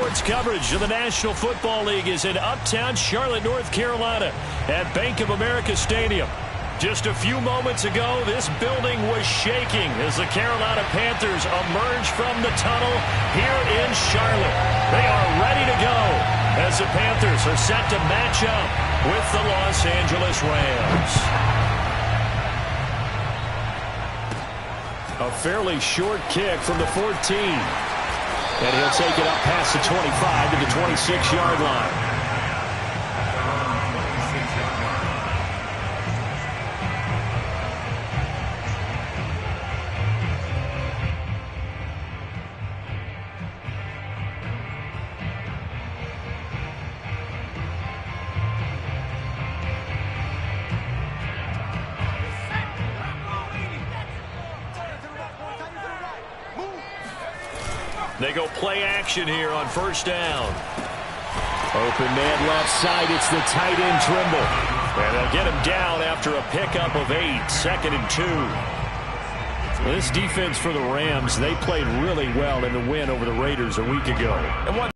Sports coverage of the National Football League is in uptown Charlotte, North Carolina at Bank of America Stadium. Just a few moments ago, this building was shaking as the Carolina Panthers emerge from the tunnel here in Charlotte. They are ready to go as the Panthers are set to match up with the Los Angeles Rams. A fairly short kick from the 14. And he'll take it up past the 25 to the 26-yard line. They go play action here on first down. Open man left side. It's the tight end Trimble. And they'll get him down after a pickup of 8. 2nd and 2. This defense for the Rams, they played really well in the win over the Raiders a week ago. And what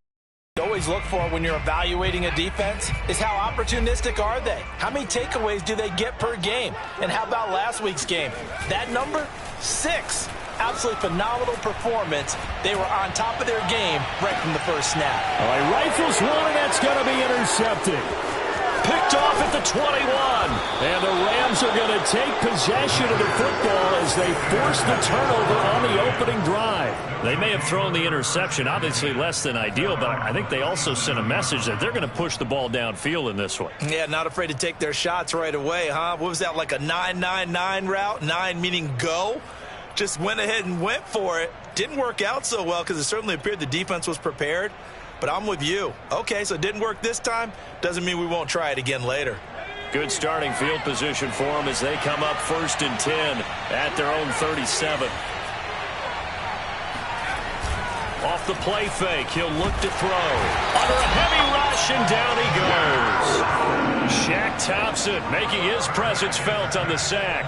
you always look for when you're evaluating a defense is how opportunistic are they? How many takeaways do they get per game? And how about last week's game? That number? 6. Absolutely phenomenal performance. They were on top of their game right from the first snap. All right, rifles one, and that's going to be intercepted. Picked off at the 21. And the Rams are going to take possession of the football as they force the turnover on the opening drive. They may have thrown the interception, obviously less than ideal, but I think they also sent a message that they're going to push the ball downfield in this one. Yeah, not afraid to take their shots right away, huh? What was that, like a 9-9-9 route? 9 meaning go? Just went ahead and went for it. Didn't work out so well because it certainly appeared the defense was prepared. But I'm with you. Okay, so it didn't work this time. Doesn't mean we won't try it again later. Good starting field position for them as they come up 1st and 10 at their own 37. Off the play fake, he'll look to throw. Under a heavy rush, and down he goes. Shaq Thompson making his presence felt on the sack.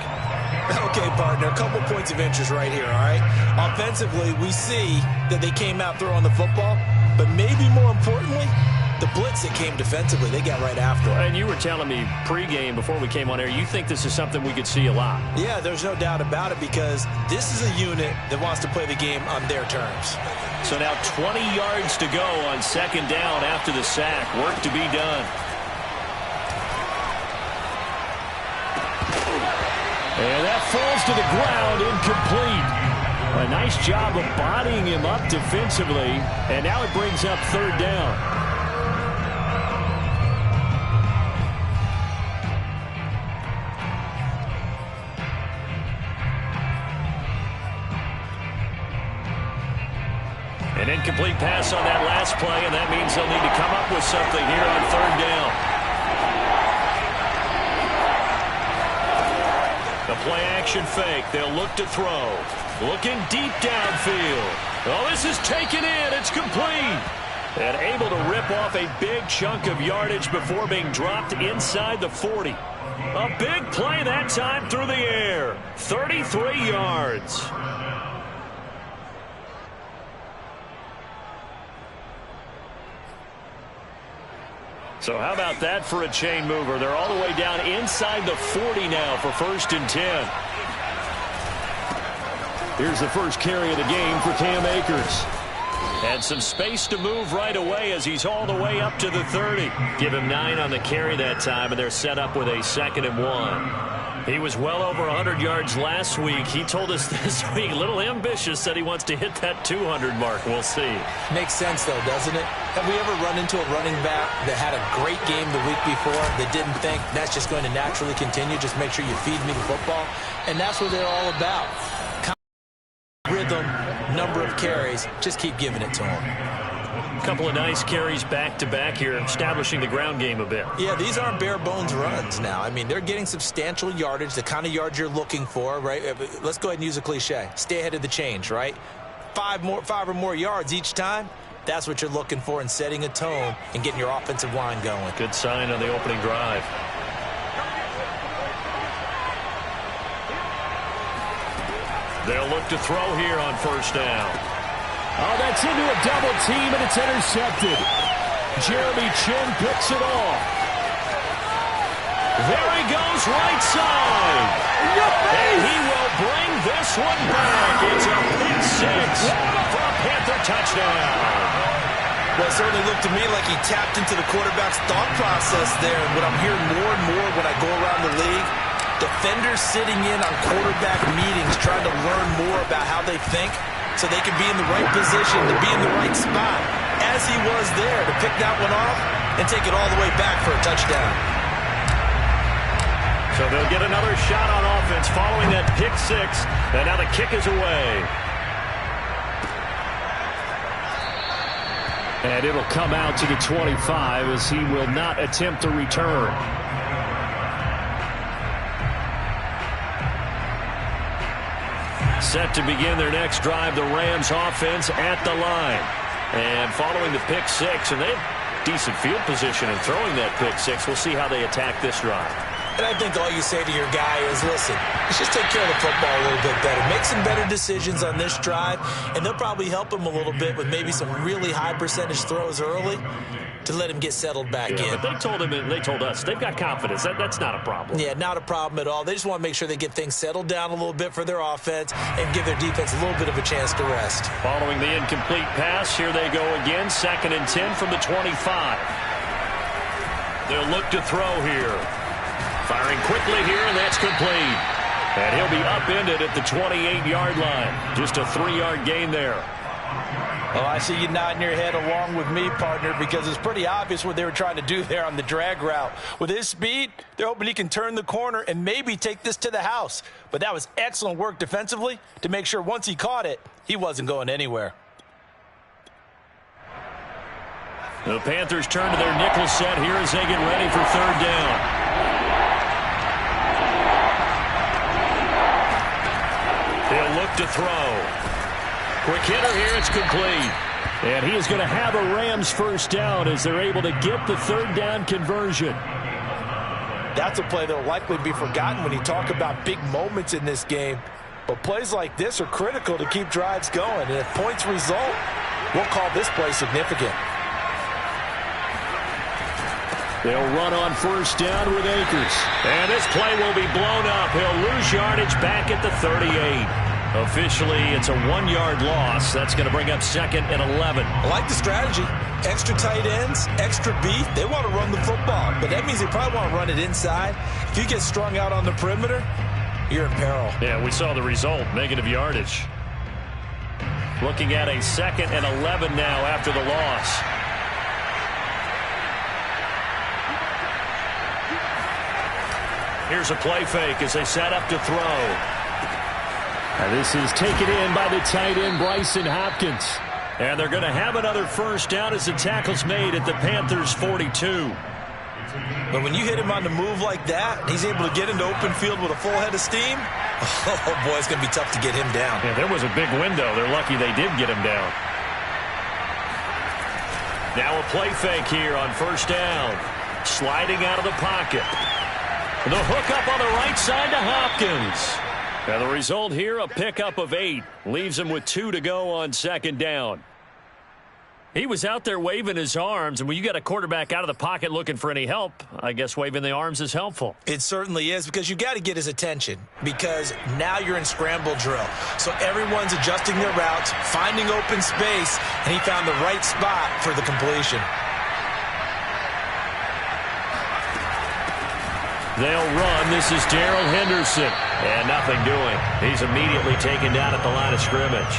Okay, partner, a couple points of interest right here, all right? Offensively, we see that they came out throwing the football, but maybe more importantly, the blitz that came defensively, they got right after it. And you were telling me pregame before we came on air, you think this is something we could see a lot. Yeah, there's no doubt about it because this is a unit that wants to play the game on their terms. So now 20 yards to go on 2nd down after the sack. Work to be done. And that falls to the ground, incomplete. A nice job of bodying him up defensively, and now it brings up 3rd down. An incomplete pass on that last play, and that means they'll need to come up with something here on 3rd down. The play-action fake. They'll look to throw. Looking deep downfield. Oh, this is taken in. It's complete. And able to rip off a big chunk of yardage before being dropped inside the 40. A big play that time through the air. 33 yards. So how about that for a chain mover? They're all the way down inside the 40 now for 1st and 10. Here's the first carry of the game for Cam Akers. And some space to move right away as he's all the way up to the 30. Give him 9 on the carry that time, and they're set up with a 2nd and 1. He was well over 100 yards last week. He told us this week, a little ambitious, said he wants to hit that 200 mark. We'll see. Makes sense, though, doesn't it? Have we ever run into a running back that had a great game the week before that didn't think that's just going to naturally continue? Just make sure you feed me the football. And that's what they're all about. Rhythm, number of carries, just keep giving it to him. A couple of nice carries back-to-back here, establishing the ground game a bit. Yeah, these aren't bare-bones runs now. I mean, they're getting substantial yardage, the kind of yards you're looking for, right? Let's go ahead and use a cliche. Stay ahead of the change, right? 5 or more yards each time. That's what you're looking for in setting a tone and getting your offensive line going. Good sign on the opening drive. They'll look to throw here on 1st down. Oh, that's into a double team, and it's intercepted. Jeremy Chin picks it off. There he goes, right side. And he will bring this one back. It's a pick six for a Panther touchdown. Well, it certainly looked to me like he tapped into the quarterback's thought process there. And what I'm hearing more and more when I go around the league, defenders sitting in on quarterback meetings trying to learn more about how they think so they can be in the right position to be in the right spot, as he was there to pick that one off and take it all the way back for a touchdown. So they'll get another shot on offense following that pick six, and now the kick is away. And it'll come out to the 25 as he will not attempt to return. Set to begin their next drive, the Rams offense at the line. And following the pick six, and they have decent field position in throwing that pick six. We'll see how they attack this drive. And I think all you say to your guy is, listen, let's just take care of the football a little bit better. Make some better decisions on this drive, and they'll probably help him a little bit with maybe some really high percentage throws early to let him get settled back in. But they told him, and they told us, they've got confidence. That's not a problem. Yeah, not a problem at all. They just want to make sure they get things settled down a little bit for their offense and give their defense a little bit of a chance to rest. Following the incomplete pass, here they go again, 2nd and 10 from the 25. They'll look to throw here. Firing quickly here, and that's complete. And he'll be upended at the 28-yard line. Just a 3-yard gain there. Oh, I see you nodding your head along with me, partner, because it's pretty obvious what they were trying to do there on the drag route. With his speed, they're hoping he can turn the corner and maybe take this to the house. But that was excellent work defensively to make sure once he caught it, he wasn't going anywhere. The Panthers turn to their nickel set here as they get ready for 3rd down. They'll look to throw. Quick hitter here, it's complete. And he is going to have a Rams 1st down as they're able to get the 3rd down conversion. That's a play that will likely be forgotten when you talk about big moments in this game. But plays like this are critical to keep drives going. And if points result, we'll call this play significant. They'll run on 1st down with Akers. And this play will be blown up. He'll lose yardage back at the 38. Officially, it's a 1-yard loss. That's going to bring up 2nd and 11. I like the strategy. Extra tight ends, extra beef. They want to run the football, but that means they probably want to run it inside. If you get strung out on the perimeter, you're in peril. Yeah, we saw the result, negative yardage. Looking at a 2nd and 11 now after the loss. Here's a play fake as they set up to throw. And this is taken in by the tight end, Bryson Hopkins. And they're going to have another 1st down as the tackle's made at the Panthers' 42. But when you hit him on the move like that, he's able to get into open field with a full head of steam, oh, boy, it's going to be tough to get him down. Yeah, there was a big window. They're lucky they did get him down. Now a play fake here on 1st down. Sliding out of the pocket. The hook up on the right side to Hopkins. And the result here, a pickup of 8. Leaves him with 2 to go on 2nd down. He was out there waving his arms, and when you got a quarterback out of the pocket looking for any help, I guess waving the arms is helpful. It certainly is, because you got to get his attention, because now you're in scramble drill. So everyone's adjusting their routes, finding open space, and he found the right spot for the completion. They'll run. This is Darrell Henderson. And nothing doing. He's immediately taken down at the line of scrimmage.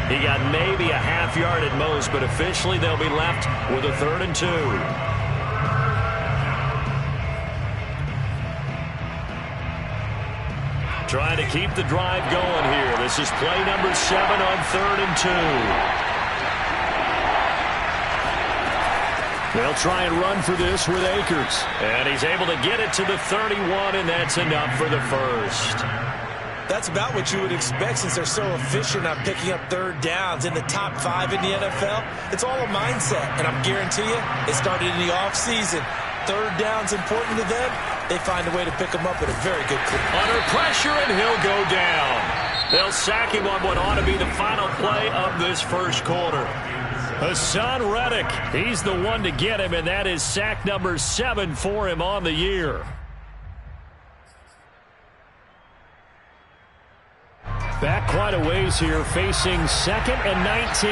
He got maybe a half yard at most, but officially they'll be left with a 3rd and 2. Trying to keep the drive going here. This is play number 7 on 3rd and 2. They'll try and run for this with Akers. And he's able to get it to the 31, and that's enough for the 1st. That's about what you would expect since they're so efficient on picking up 3rd downs in the top 5 in the NFL. It's all a mindset, and I'm guarantee you it started in the offseason. 3rd down's important to them. They find a way to pick them up at a very good clip. Under pressure, and he'll go down. They'll sack him on what ought to be the final play of this first quarter. Hassan Reddick, he's the one to get him, and that is sack number 7 for him on the year. Back quite a ways here, facing 2nd and 19.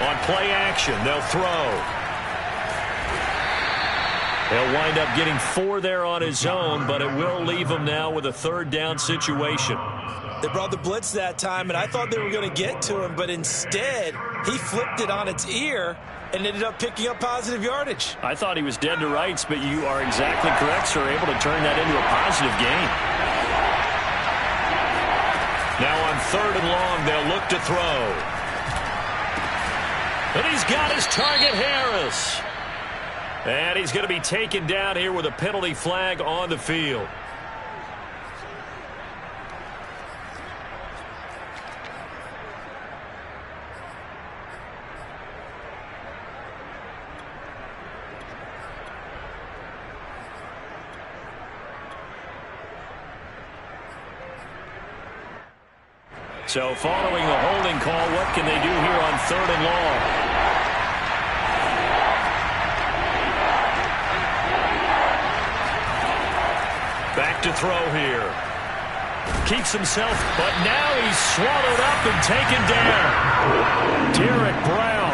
On play action, they'll throw. He'll wind up getting 4 there on his own, but it will leave him now with a 3rd down situation. They brought the blitz that time, and I thought they were going to get to him, but instead, he flipped it on its ear and ended up picking up positive yardage. I thought he was dead to rights, but you are exactly correct, sir. Able to turn that into a positive gain. Now on 3rd and long, they'll look to throw. And he's got his target, Harris. And he's going to be taken down here with a penalty flag on the field. So following the holding call, what can they do here on 3rd and long? Back to throw here. Keeps himself, but now he's swallowed up and taken down. Derek Brown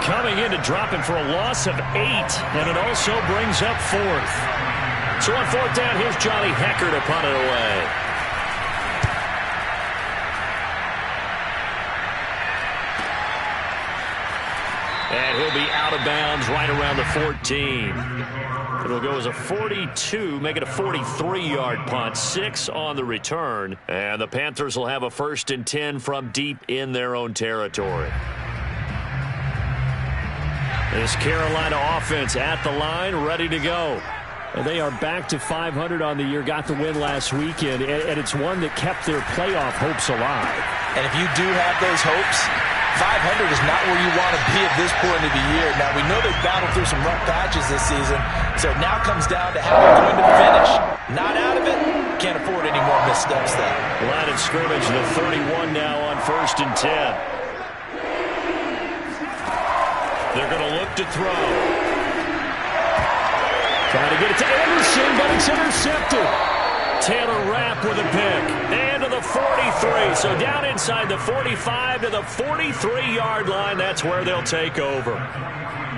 coming in to drop him for a loss of 8, and it also brings up 4th. So on 4th down, here's Johnny Hecker to punt it away. And he'll be out of bounds right around the 14. It'll go as a 42, make it a 43-yard punt, 6 on the return. And the Panthers will have a 1st and 10 from deep in their own territory. This Carolina offense at the line, ready to go. And they are back to 500 on the year, got the win last weekend, and it's one that kept their playoff hopes alive. And if you do have those hopes, 500 is not where you want to be at this point of the year. Now, we know they've battled through some rough patches this season, so it now comes down to how they're going to finish. Not out of it, can't afford any more missteps there. Line of scrimmage, the 31 now on 1st and 10. They're going to look to throw. Trying to get it to Anderson, but it's intercepted. Taylor Rapp with a pick. And to the 43. So down inside the 45 to the 43-yard line. That's where they'll take over.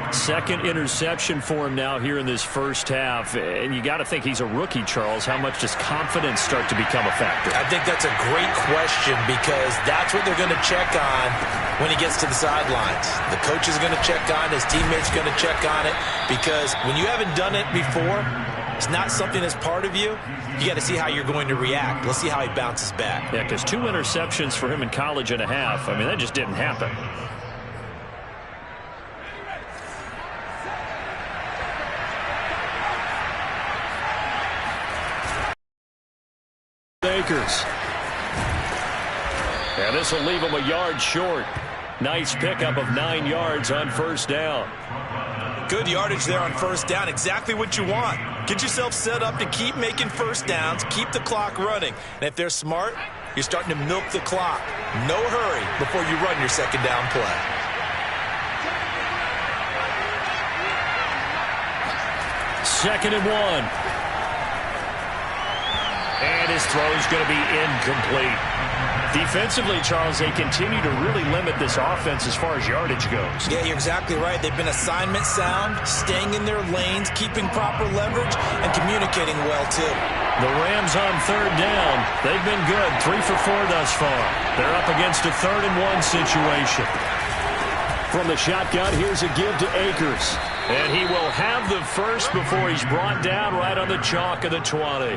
2nd interception for him now here in this first half. And you got to think he's a rookie, Charles. How much does confidence start to become a factor? I think that's a great question because that's what they're going to check on when he gets to the sidelines. The coach is going to check on it. His teammates are going to check on it because when you haven't done it before, it's not something that's part of you. You got to see how you're going to react. Let's see how he bounces back. Yeah, because 2 interceptions for him in college and a half. I mean, that just didn't happen. Akers. And this will leave him a yard short. Nice pickup of 9 yards on 1st down. Good yardage there on 1st down. Exactly what you want. Get yourself set up to keep making 1st downs, keep the clock running. And if they're smart, you're starting to milk the clock. No hurry before you run your 2nd down play. Second and 1. And his throw is going to be incomplete. Defensively, Charles, they continue to really limit this offense as far as yardage goes. Yeah, you're exactly right. They've been assignment sound, staying in their lanes, keeping proper leverage, and communicating well, too. The Rams on 3rd down. They've been good, 3 for 4 thus far. They're up against a 3rd and 1 situation. From the shotgun, here's a give to Akers. And he will have the first before he's brought down right on the chalk of the 20.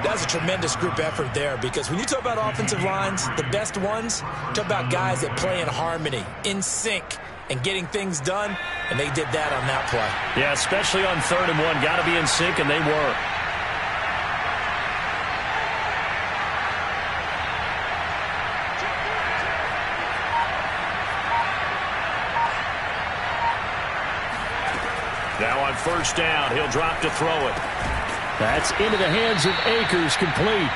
That's a tremendous group effort there because when you talk about offensive lines, the best ones, talk about guys that play in harmony, in sync, and getting things done, and they did that on that play. Yeah, especially on 3rd and 1. Got to be in sync, and they were. Now on 1st down, he'll drop to throw it. That's into the hands of Akers, complete.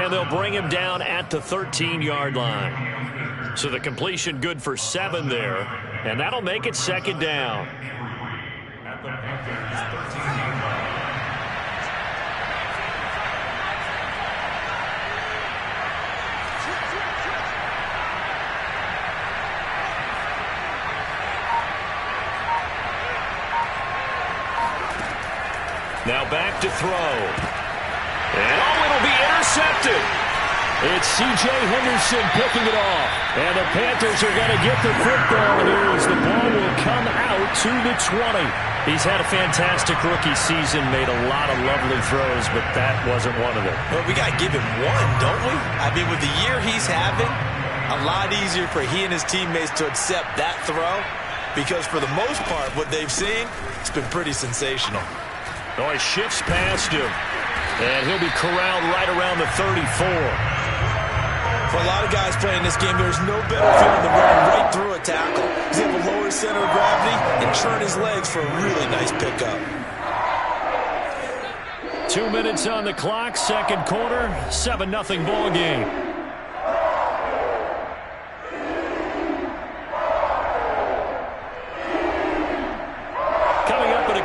And they'll bring him down at the 13-yard line. So the completion good for 7 there. And that'll make it second down. Now back to throw. And it'll be intercepted. It's C.J. Henderson picking it off. And the Panthers are going to get the football here as the ball will come out to the 20. He's had a fantastic rookie season, made a lot of lovely throws, but that wasn't one of them. Well, we got to give him one, don't we? I mean, with the year he's having, a lot easier for he and his teammates to accept that throw because for the most part, what they've seen, it's been pretty sensational. Oh, he shifts past him, and he'll be corralled right around the 34. For a lot of guys playing this game, there's no better feeling than running right through a tackle. He's able to lower his center of gravity and turn his legs for a really nice pickup. 2 minutes on the clock, second quarter, 7-0 ball game.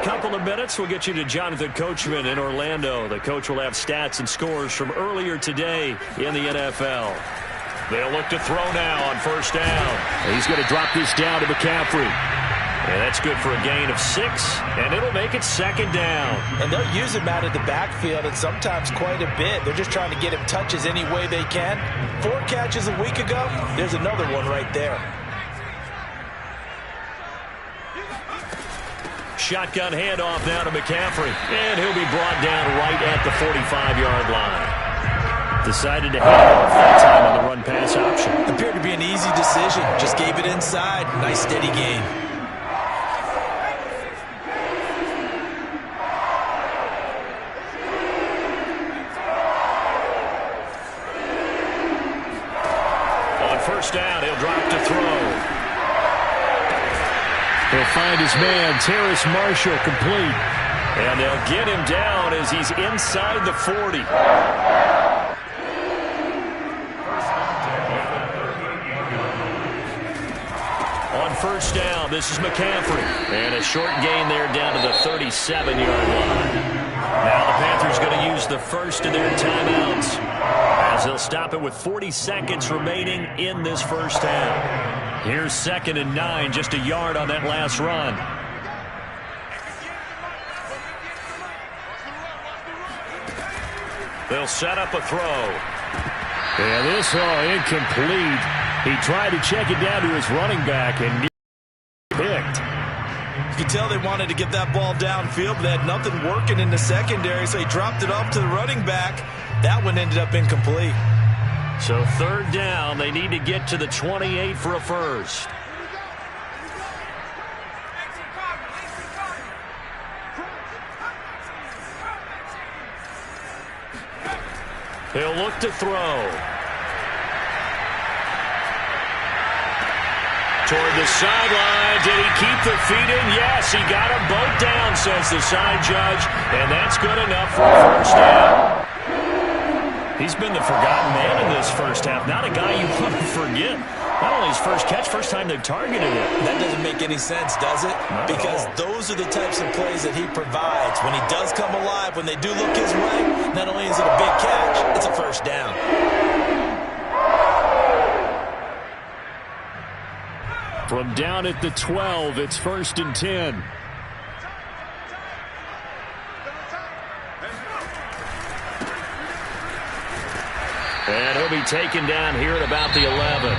Couple of minutes, we'll get you to Jonathan Coachman in Orlando. The coach will have stats and scores from earlier today in the NFL. They'll look to throw now on first down. He's going to drop this down to McCaffrey. And that's good for a gain of 6, and it'll make it second down. And they'll use him out of the backfield, and sometimes quite a bit. They're just trying to get him touches any way they can. 4 catches a week ago, there's another one right there. Shotgun handoff now to McCaffrey, and he'll be brought down right at the 45-yard line. Decided to hand off that time on the run-pass option. Appeared to be an easy decision. Just gave it inside. Nice steady gain. On first down, he'll drop to throw. He'll find his man, Terrace Marshall, complete. And they'll get him down as he's inside the 40. On first down, this is McCaffrey. And a short gain there down to the 37-yard line. Now the Panthers going to use the first of their timeouts as they'll stop it with 40 seconds remaining in this first half. Here's 2nd and 9, just a yard on that last run. They'll set up a throw. And this, incomplete. He tried to check it down to his running back and picked. You can tell they wanted to get that ball downfield, but they had nothing working in the secondary, so he dropped it off to the running back. That one ended up incomplete. So third down, they need to get to the 28 for a first. He'll look to throw. Toward the sideline. Did he keep the feet in? Yes, he got them both down, says the side judge. And that's good enough for a first down. He's been the forgotten man in this first half. Not a guy you want to forget. Not only his first catch, first time they've targeted him. That doesn't make any sense, does it? Because those are the types of plays that he provides. When he does come alive, when they do look his way, not only is it a big catch, it's a first down. From down at the 12, it's 1st and 10. And he'll be taken down here at about the 11.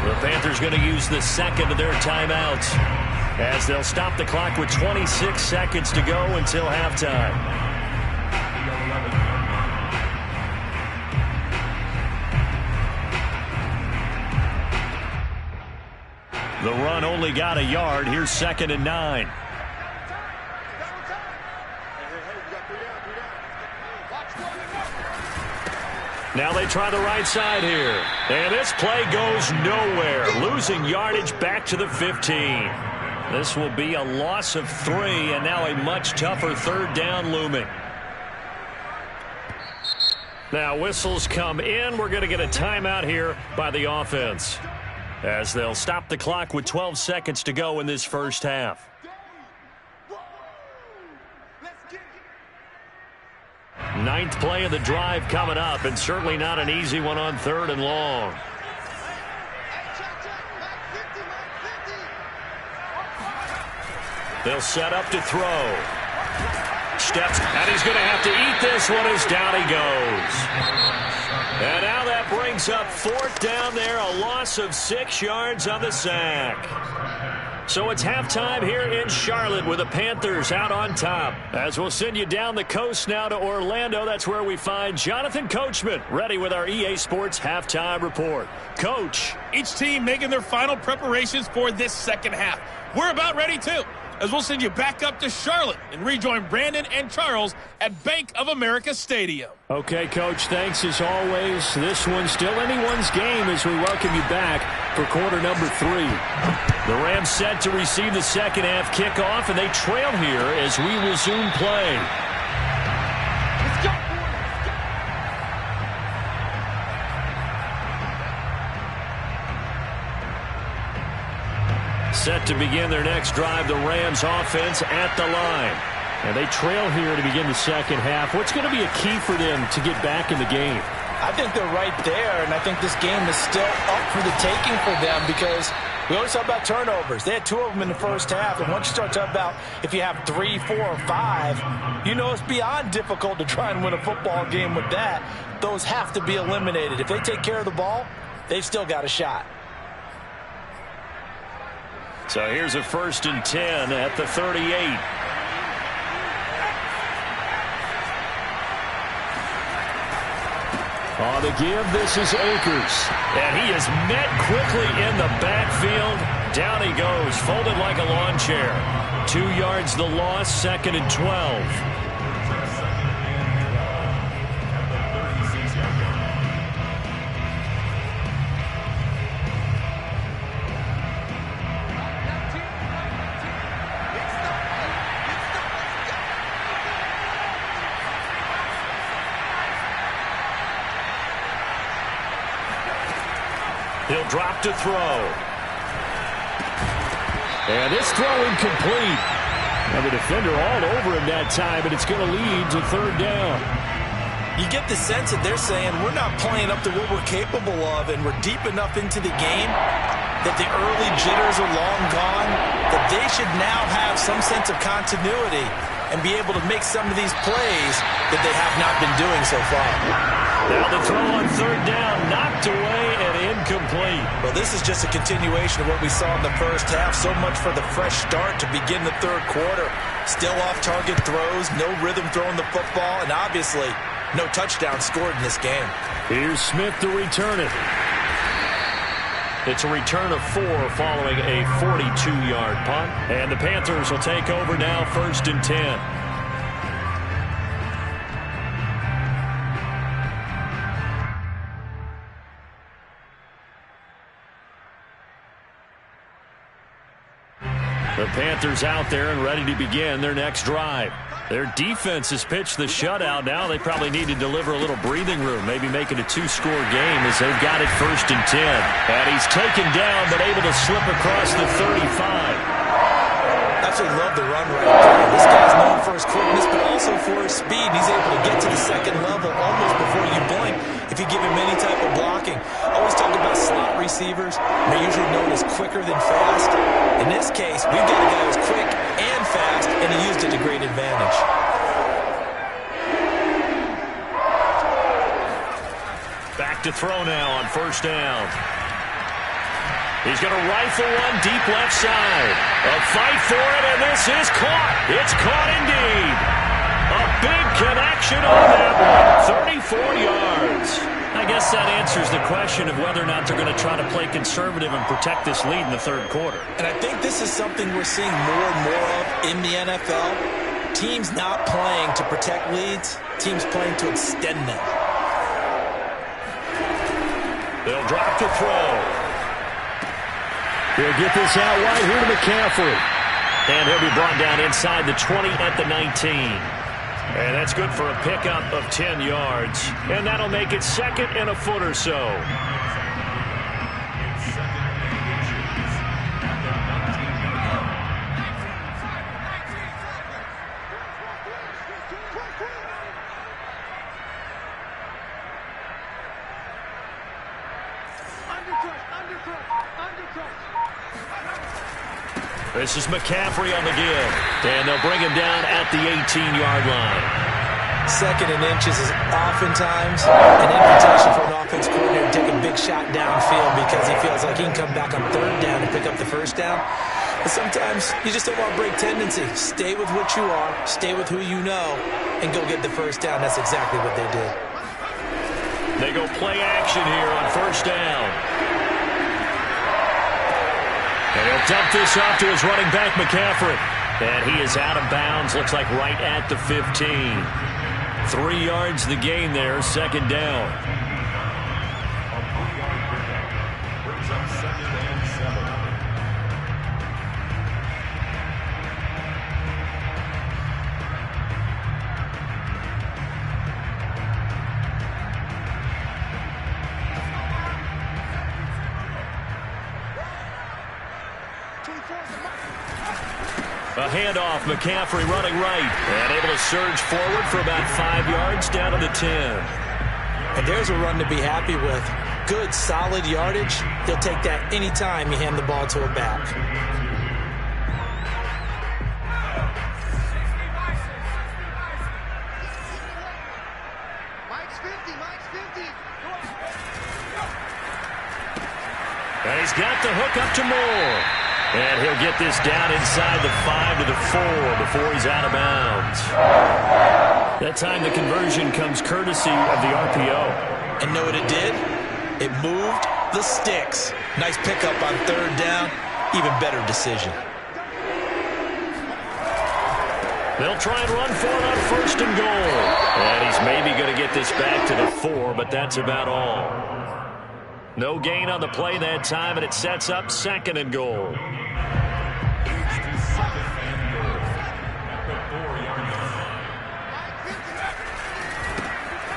The Panthers going to use the second of their timeouts as they'll stop the clock with 26 seconds to go until halftime. The run only got a yard. Here's 2nd and 9. Now they try the right side here. And this play goes nowhere. Losing yardage back to the 15. This will be a loss of 3, and now a much tougher third down looming. Now whistles come in. We're going to get a timeout here by the offense, as they'll stop the clock with 12 seconds to go in this first half. Ninth play of the drive coming up, and certainly not an easy one on 3rd and long. They'll set up to throw. Steps, and he's going to have to eat this one as down he goes. And now that brings up 4th down there, a loss of 6 yards on the sack. So it's halftime here in Charlotte with the Panthers out on top. As we'll send you down the coast now to Orlando, that's where we find Jonathan Coachman, ready with our EA Sports Halftime Report. Coach. Each team making their final preparations for this second half. We're about ready too, as we'll send you back up to Charlotte and rejoin Brandon and Charles at Bank of America Stadium. Okay, Coach, thanks as always. This one's still anyone's game as we welcome you back for quarter number 3. The Rams set to receive the second half kickoff, and they trail here as we resume play. Let's go. Set to begin their next drive, the Rams offense at the line. And they trail here to begin the second half. What's going to be a key for them to get back in the game? I think they're right there, and I think this game is still up for the taking for them because we always talk about turnovers. They had 2 of them in the first half, and once you start talking about if you have 3, 4, or 5, you know it's beyond difficult to try and win a football game with that. Those have to be eliminated. If they take care of the ball, they've still got a shot. So here's a 1st and 10 at the 38. On the give, this is Akers. And he is met quickly in the backfield. Down he goes, folded like a lawn chair. 2 yards the loss, 2nd and 12. He'll drop to throw. And this throw incomplete. And the defender all over him that time, and it's going to lead to 3rd down. You get the sense that they're saying we're not playing up to what we're capable of, and we're deep enough into the game that the early jitters are long gone, that they should now have some sense of continuity and be able to make some of these plays that they have not been doing so far. Now the throw on 3rd down, knocked away and incomplete. Well, this is just a continuation of what we saw in the first half. So much for the fresh start to begin the 3rd quarter. Still off-target throws, no rhythm throwing the football, and obviously no touchdown scored in this game. Here's Smith to return it. It's a return of 4 following a 42-yard punt. And the Panthers will take over now, 1st and 10. The Panthers out there and ready to begin their next drive. Their defense has pitched the shutout. Now they probably need to deliver a little breathing room, maybe make it a 2-score game as they've got it 1st and 10. And he's taken down but able to slip across the 35. Absolutely love the run right there. This guy's known for his quickness but also for his speed. He's able to get to the 2nd level almost before you blink if you give him any type of blocking. I always talk about slot receivers. They're usually known as quicker than fast. In this case, we've got a guy who's quick and fast, and he used it to great advantage. Back to throw now on 1st down. He's going to rifle one deep left side. A fight for it, and this is caught. It's caught indeed. A big connection on that one. 34 yards. I guess that answers the question of whether or not they're going to try to play conservative and protect this lead in the 3rd quarter. And I think this is something we're seeing more and more of in the NFL. Teams not playing to protect leads, teams playing to extend them. They'll drop to throw. He'll get this out wide here to McCaffrey. And he'll be brought down inside the 20 at the 19. And that's good for a pickup of 10 yards. And that'll make it 2nd and a foot or so. This is McCaffrey on the give. And they'll bring him down at the 18-yard line. 2nd and inches is oftentimes an invitation for an offense coordinator to take a big shot downfield because he feels like he can come back on 3rd down and pick up the 1st down. But sometimes you just don't want to break tendency. Stay with what you are, stay with who you know, and go get the 1st down. That's exactly what they did. They go play action here on 1st down. And he'll dump this off to his running back, McCaffrey. And he is out of bounds, looks like right at the 15. 3 yards the gain there, 2nd down. A handoff, McCaffrey running right. And able to surge forward for about 5 yards down to the 10. And there's a run to be happy with. Good, solid yardage. He'll take that anytime you hand the ball to a back. Mike's 50, Mike's 50. And he's got the hook up to Moore. And he'll get this down inside the 5 to the 4 before he's out of bounds. That time the conversion comes courtesy of the RPO. And know what it did? It moved the sticks. Nice pickup on 3rd down. Even better decision. They'll try and run for it on 1st and goal. And he's maybe going to get this back to the 4, but that's about all. No gain on the play that time, and it sets up 2nd and goal.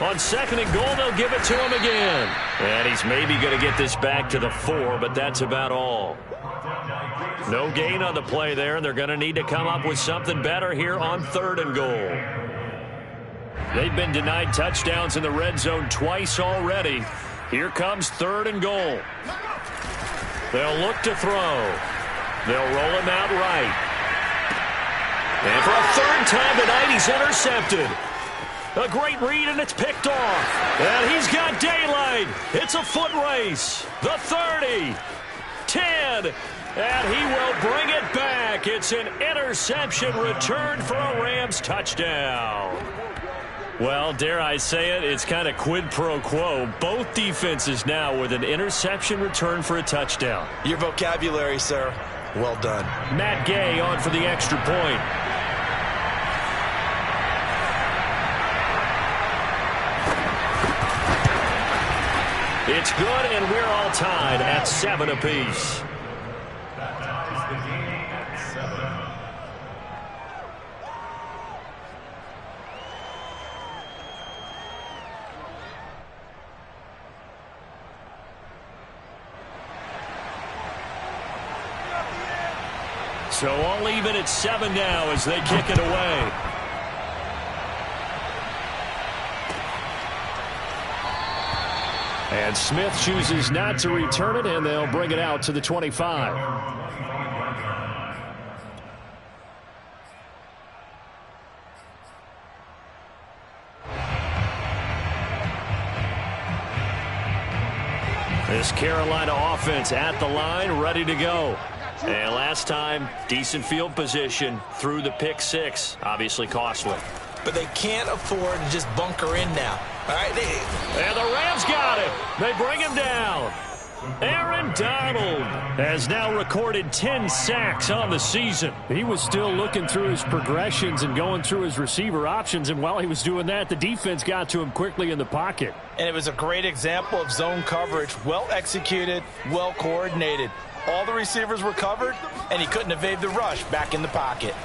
On 2nd and goal, they'll give it to him again. And he's maybe going to get this back to the 4, but that's about all. No gain on the play there, and they're going to need to come up with something better here on 3rd and goal. They've been denied touchdowns in the red zone twice already. Here comes 3rd and goal. They'll look to throw. They'll roll him out right. And for a 3rd time tonight, he's intercepted. A great read, and it's picked off. And he's got daylight. It's a foot race. The 30, 10, and he will bring it back. It's an interception return for a Rams touchdown. Well, dare I say it, it's kind of quid pro quo. Both defenses now with an interception return for a touchdown. Your vocabulary, sir. Well done. Matt Gay on for the extra point. It's good, and we're all tied at 7 apiece. So all even at 7 now as they kick it away. And Smith chooses not to return it, and they'll bring it out to the 25. This Carolina offense at the line, ready to go. And last time, decent field position through the pick 6, obviously costly. But they can't afford to just bunker in now. All right, and the Rams got him. They bring him down. Aaron Donald has now recorded 10 sacks on the season. He was still looking through his progressions and going through his receiver options, and while he was doing that, the defense got to him quickly in the pocket. And it was a great example of zone coverage, well executed, well coordinated. All the receivers were covered, and he couldn't evade the rush back in the pocket.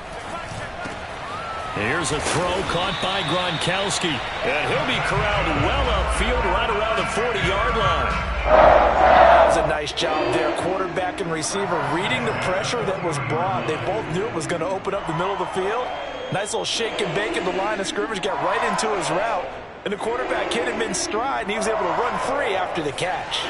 Here's a throw caught by Gronkowski. And he'll be corralled well upfield right around the 40-yard line. That was a nice job there. Quarterback and receiver reading the pressure that was brought. They both knew it was going to open up the middle of the field. Nice little shake and bake at the line of scrimmage. Got right into his route. And the quarterback hit him in stride, and he was able to run free after the catch.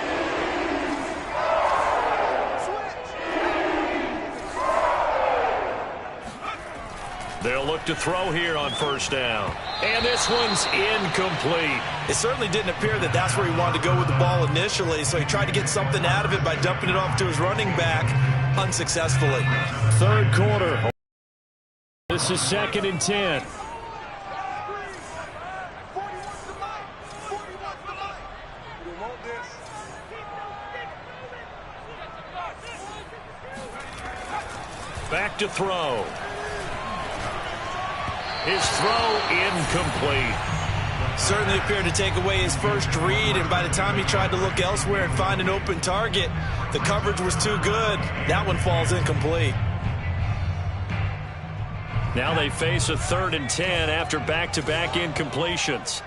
They'll look to throw here on first down. And this one's incomplete. It certainly didn't appear that that's where he wanted to go with the ball initially, so he tried to get something out of it by dumping it off to his running back unsuccessfully. Third quarter. This is 2nd and 10. Back to throw. His throw incomplete. Certainly appeared to take away his first read, and by the time he tried to look elsewhere and find an open target, the coverage was too good. That one falls incomplete. Now they face a 3rd and 10 after back-to-back incompletions.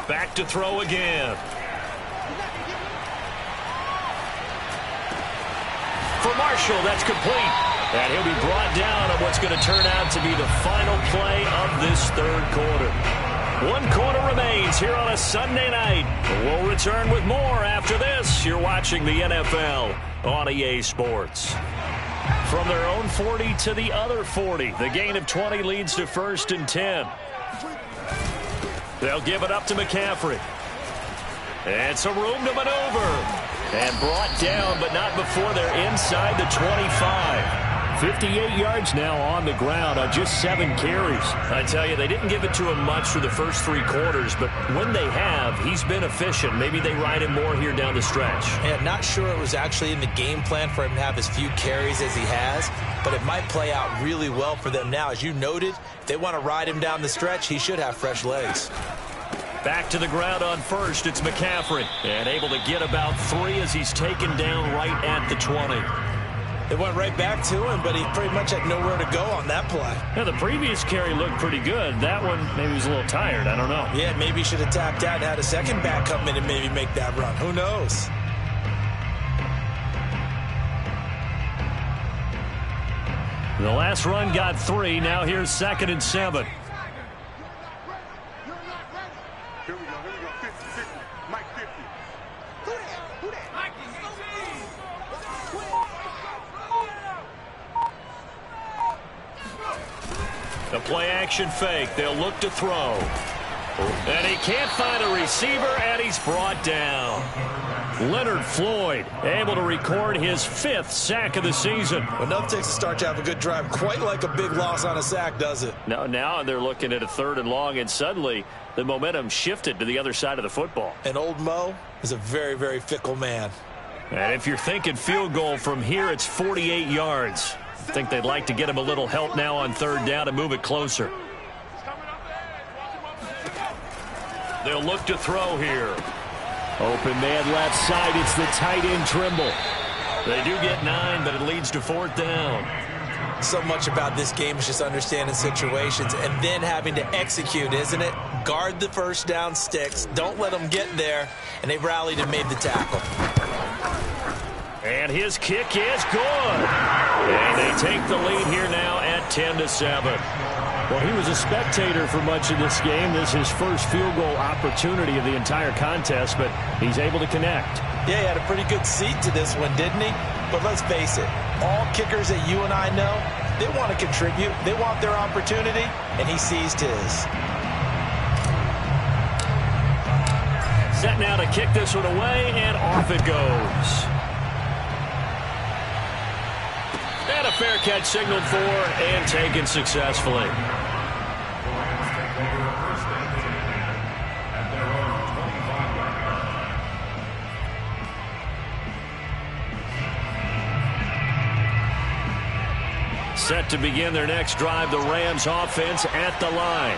Back to throw again. For Marshall, that's complete. And he'll be brought down on what's going to turn out to be the final play of this 3rd quarter. 1 quarter remains here on a Sunday night. We'll return with more after this. You're watching the NFL on EA Sports. From their own 40 to the other 40, the gain of 20 leads to 1st and 10. They'll give it up to McCaffrey. And some room to maneuver. And brought down, but not before they're inside the 25. 58 yards now on the ground on just 7 carries. I tell you, they didn't give it to him much for the first 3 quarters, but when they have, he's been efficient. Maybe they ride him more here down the stretch. Yeah, not sure it was actually in the game plan for him to have as few carries as he has, but it might play out really well for them now. As you noted, if they want to ride him down the stretch, he should have fresh legs. Back to the ground on first, it's McCaffrey. And able to get about 3 as he's taken down right at the 20. They went right back to him, but he pretty much had nowhere to go on that play. Yeah, the previous carry looked pretty good. That one, maybe he was a little tired. I don't know. Yeah, maybe he should have tapped out and had a second back come in and maybe make that run. Who knows? The last run got 3. Now here's 2nd and 7. The play-action fake. They'll look to throw. And he can't find a receiver, and he's brought down. Leonard Floyd able to record his 5th sack of the season. Enough takes a start to have a good drive. Quite like a big loss on a sack, does it? Now they're looking at a 3rd and long, and suddenly the momentum shifted to the other side of the football. And old Mo is a very, very fickle man. And if you're thinking field goal from here, it's 48 yards. I think they'd like to get him a little help now on 3rd down and move it closer. They'll look to throw here. Open man left side. It's the tight end Trimble. They do get 9, but it leads to 4th down. So much about this game is just understanding situations and then having to execute, isn't it? Guard the first down sticks. Don't let them get there. And they rallied and made the tackle. And his kick is good. And they take the lead here now at 10-7. Well, he was a spectator for much of this game. This is his first field goal opportunity of the entire contest, but he's able to connect. Yeah, he had a pretty good seat to this one, didn't he? But let's face it, all kickers that you and I know, they want to contribute. They want their opportunity, and he seized his. Set now to kick this one away, and off it goes. And a fair catch signaled for and taken successfully. Set to begin their next drive, the Rams offense at the line.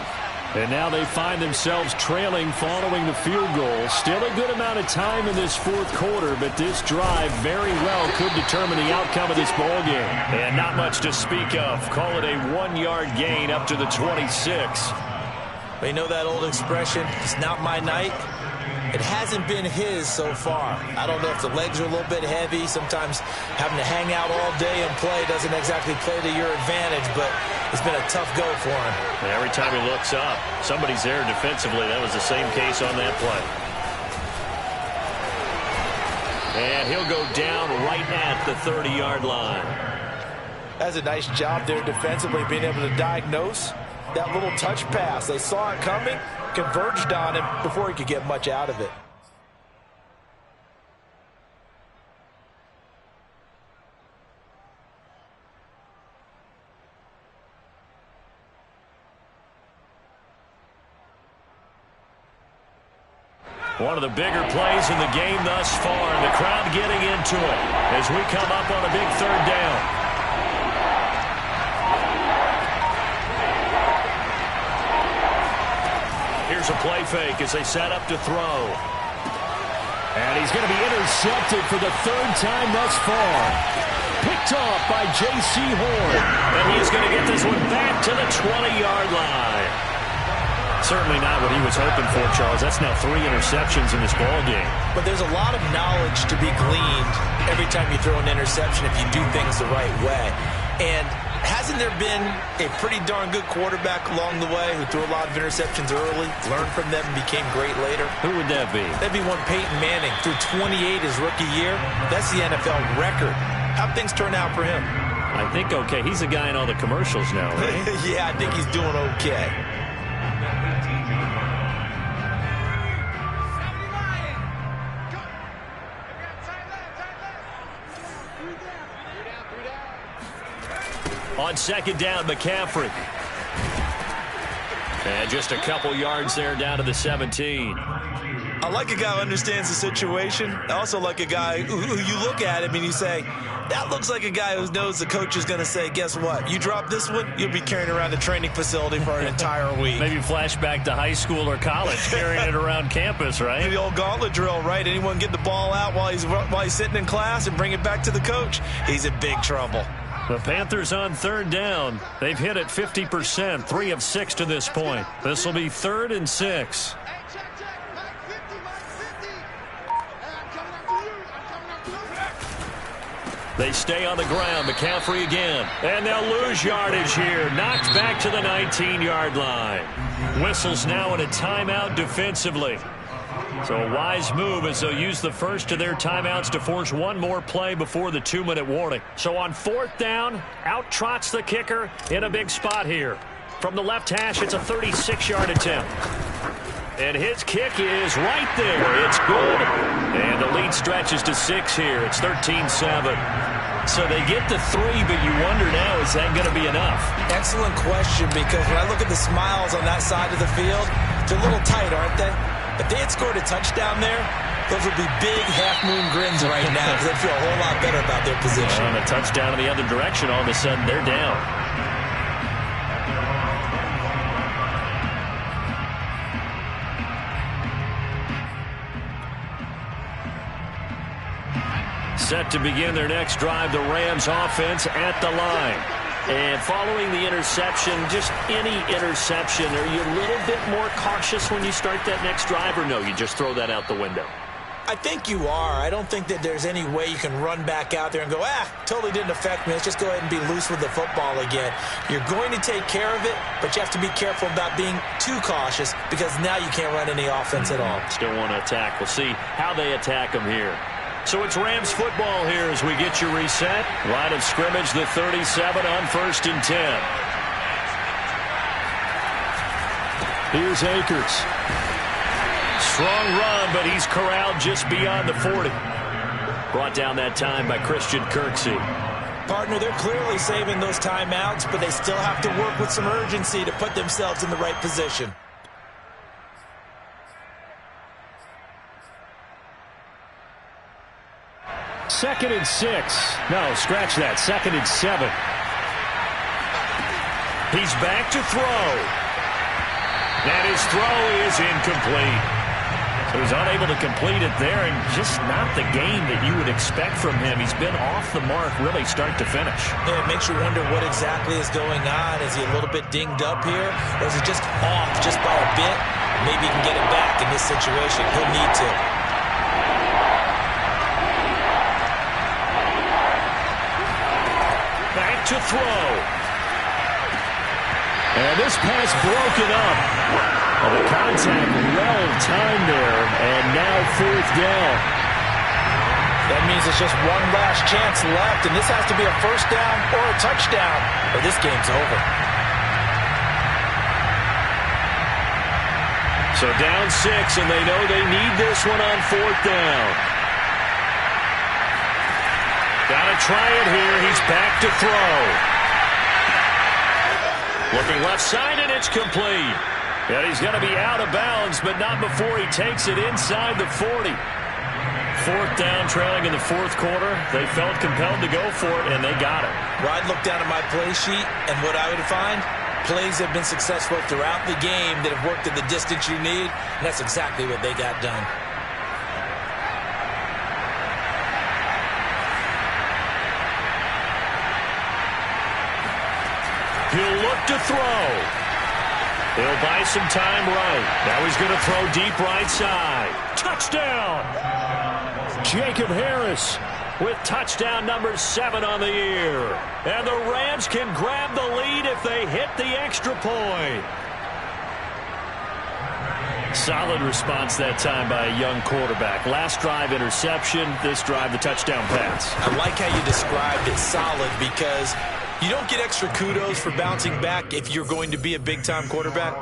And now they find themselves trailing following the field goal. Still a good amount of time in this fourth quarter, but this drive very well could determine the outcome of this ball game. And not much to speak of. Call it a 1-yard gain up to the 26. You know that old expression, it's not my night? It hasn't been his so far. I don't know if the legs are a little bit heavy. Sometimes having to hang out all day and play doesn't exactly play to your advantage, but it's been a tough go for him. And every time he looks up, somebody's there defensively. That was the same case on that play. And he'll go down right at the 30-yard line. That's a nice job there defensively, being able to diagnose that little touch pass. They saw it coming, converged on him before he could get much out of it. One of the bigger plays in the game thus far, and the crowd getting into it as we come up on a big third down. Here's a play fake as they set up to throw. And he's going to be intercepted for the third time thus far. Picked off by J.C. Horn. And he's going to get this one back to the 20-yard line. Certainly not what he was hoping for, Charles. That's now 3 interceptions in this ball game. But there's a lot of knowledge to be gleaned every time you throw an interception if you do things the right way. And hasn't there been a pretty darn good quarterback along the way who threw a lot of interceptions early, learned from them, and became great later? Who would that be? That'd be one Peyton Manning. Threw 28 his rookie year. That's the NFL record. How'd things turn out for him? I think okay. He's the guy in all the commercials now, right? Yeah, I think he's doing okay. On second down, McCaffrey. And just a couple yards there down to the 17. I like a guy who understands the situation. I also like a guy who you look at him and you say, that looks like a guy who knows the coach is going to say, guess what? You drop this one, you'll be carrying around the training facility for an entire week. Maybe flashback to high school or college, carrying it around campus, right? The old gauntlet drill, right? Anyone get the ball out while he's sitting in class and bring it back to the coach? He's in big trouble. The Panthers on third down. They've hit it 50%, 3 of 6 to this point. This will be 3rd and 6. They stay on the ground. McCaffrey again. And they'll lose yardage here. Knocked back to the 19-yard line. Whistles now in a timeout defensively. So a wise move as they'll use the first of their timeouts to force one more play before the 2-minute warning. So on 4th down, out trots the kicker in a big spot here. From the left hash, it's a 36-yard attempt. And his kick is right there. It's good. And the lead stretches to 6 here. It's 13-7. So they get to 3, but you wonder now, is that going to be enough? Excellent question, because when I look at the smiles on that side of the field, they're a little tight, aren't they? If they had scored a touchdown there, those would be big half-moon grins right now because they'd feel a whole lot better about their position. On a touchdown in the other direction, all of a sudden they're down. Set to begin their next drive, the Rams offense at the line. And following the interception, just any interception, are you a little bit more cautious when you start that next drive, or no, you just throw that out the window? I think you are. I don't think that there's any way you can run back out there and go, totally didn't affect me. Let's just go ahead and be loose with the football again. You're going to take care of it, but you have to be careful about being too cautious because now you can't run any offense at all. Still want to attack. We'll see how they attack them here. So it's Rams football here as we get you reset. Line of scrimmage, the 37 on 1st and 10. Here's Akers. Strong run, but he's corralled just beyond the 40. Brought down that time by Christian Kirksey. Partner, they're clearly saving those timeouts, but they still have to work with some urgency to put themselves in the right position. Second and 6. No, scratch that. 2nd and 7. He's back to throw. And his throw is incomplete. So he's unable to complete it there, and just not the game that you would expect from him. He's been off the mark really start to finish. Yeah, it makes you wonder what exactly is going on. Is he a little bit dinged up here, or is he just off just by a bit? Maybe he can get it back in this situation. He'll need to. Back to throw. And this pass broken up. Well, the contact well timed there, and now 4th down. That means it's just one last chance left, and this has to be a first down or a touchdown, or this game's over. So down 6, and they know they need this one on 4th down. Gotta try it here. He's back to throw. Looking left side, and it's complete. And he's going to be out of bounds, but not before he takes it inside the 40. 4th down, trailing in the 4th quarter. They felt compelled to go for it, and they got it. Well, I'd look down at my play sheet, and what I would find, plays have been successful throughout the game that have worked at the distance you need, and that's exactly what they got done. He'll look to throw. He'll buy some time right. Now he's going to throw deep right side. Touchdown! Jacob Harris with touchdown number 7 on the year. And the Rams can grab the lead if they hit the extra point. Solid response that time by a young quarterback. Last drive interception. This drive the touchdown pass. I like how you described it solid because you don't get extra kudos for bouncing back if you're going to be a big-time quarterback.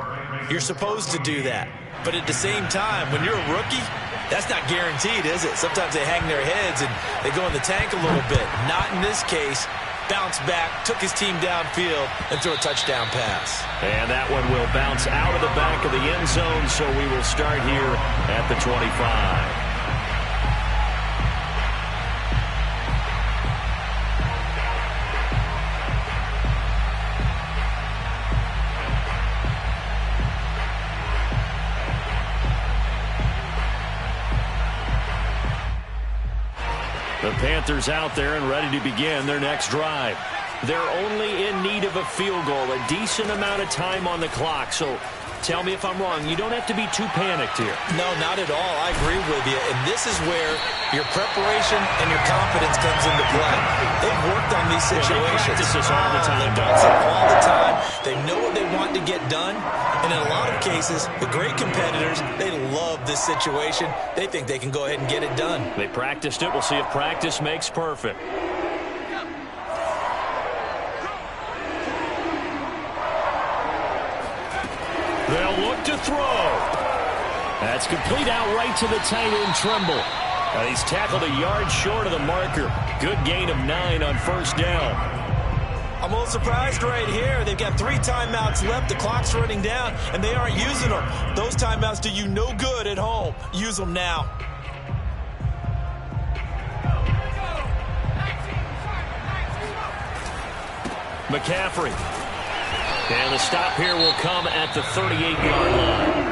You're supposed to do that. But at the same time, when you're a rookie, that's not guaranteed, is it? Sometimes they hang their heads and they go in the tank a little bit. Not in this case. Bounced back, took his team downfield, and threw a touchdown pass. And that one will bounce out of the back of the end zone, so we will start here at the 25. The Panthers out there and ready to begin their next drive. They're only in need of a field goal, a decent amount of time on the clock. So tell me if I'm wrong. You don't have to be too panicked here. No, not at all. I agree with you. And this is where your preparation and your confidence comes into play. They've worked on these situations. They practice this all the time. They bounce it all the time. They know what they want to get done. And in a lot of cases, the great competitors, they love this situation. They think they can go ahead and get it done. They practiced it. We'll see if practice makes perfect. They'll look to throw. That's complete out right to the tight end, Trimble. And he's tackled a yard short of the marker. Good gain of 9 on 1st down. I'm a little surprised right here. They've got 3 timeouts left. The clock's running down, and they aren't using them. Those timeouts do you no good at home. Use them now. McCaffrey. And the stop here will come at the 38-yard line.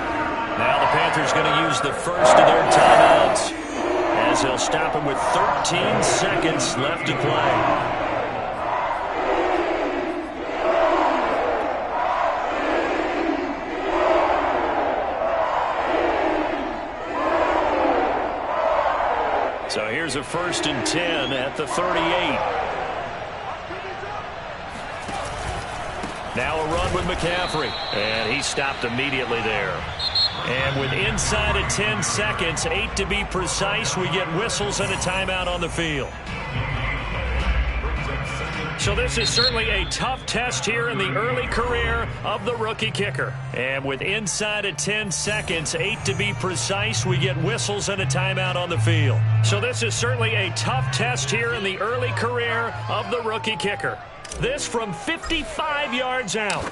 Now the Panthers going to use the first of their timeouts as they'll stop him with 13 seconds left to play. So here's a 1st and 10 at the 38. Now a run with McCaffrey. And he stopped immediately there. And with inside of 10 seconds, 8 to be precise, we get whistles and a timeout on the field. So this is certainly a tough test here in the early career of the rookie kicker. And with inside of 10 seconds, 8 to be precise, we get whistles and a timeout on the field. So this is certainly a tough test here in the early career of the rookie kicker. This from 55 yards out.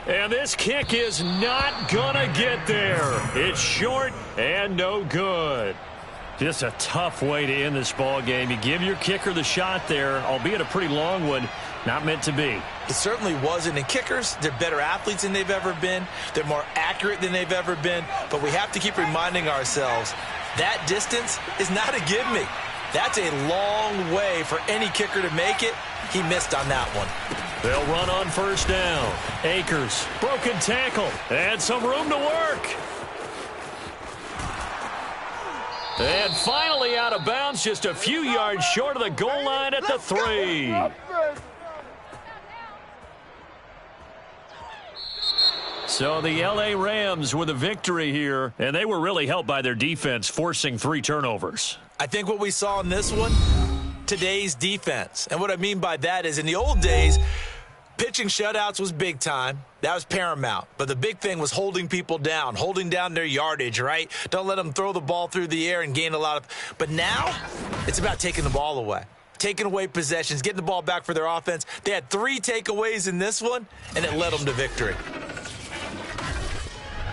And this kick is not gonna get there. It's short and no good. Just a tough way to end this ball game. You give your kicker the shot there, albeit a pretty long one. Not meant to be. It certainly wasn't. And kickers, they're better athletes than they've ever been. They're more accurate than they've ever been. But we have to keep reminding ourselves that distance is not a give-me. That's a long way for any kicker to make it. He missed on that one. They'll run on first down. Akers, broken tackle, and some room to work. And finally out of bounds, just a few yards short of the goal line at the 3. So the L.A. Rams with a victory here, and they were really helped by their defense, forcing 3 turnovers. I think what we saw in this one, today's defense. And what I mean by that is in the old days, pitching shutouts was big time. That was paramount. But the big thing was holding people down, holding down their yardage, right? Don't let them throw the ball through the air and gain a lot of. But now it's about taking the ball away, taking away possessions, getting the ball back for their offense. They had 3 takeaways in this one, and it led them to victory.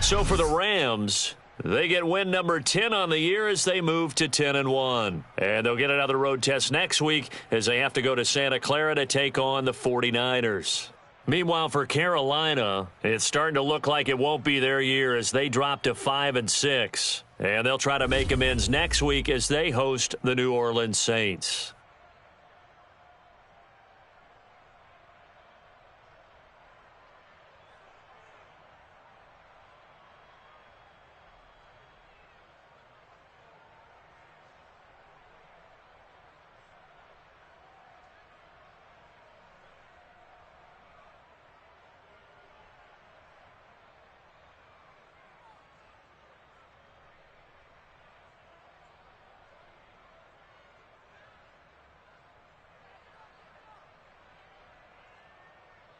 So for the Rams, they get win number 10 on the year as they move to 10-1. And they'll get another road test next week as they have to go to Santa Clara to take on the 49ers. Meanwhile, for Carolina, it's starting to look like it won't be their year as they drop to 5-6. And they'll try to make amends next week as they host the New Orleans Saints.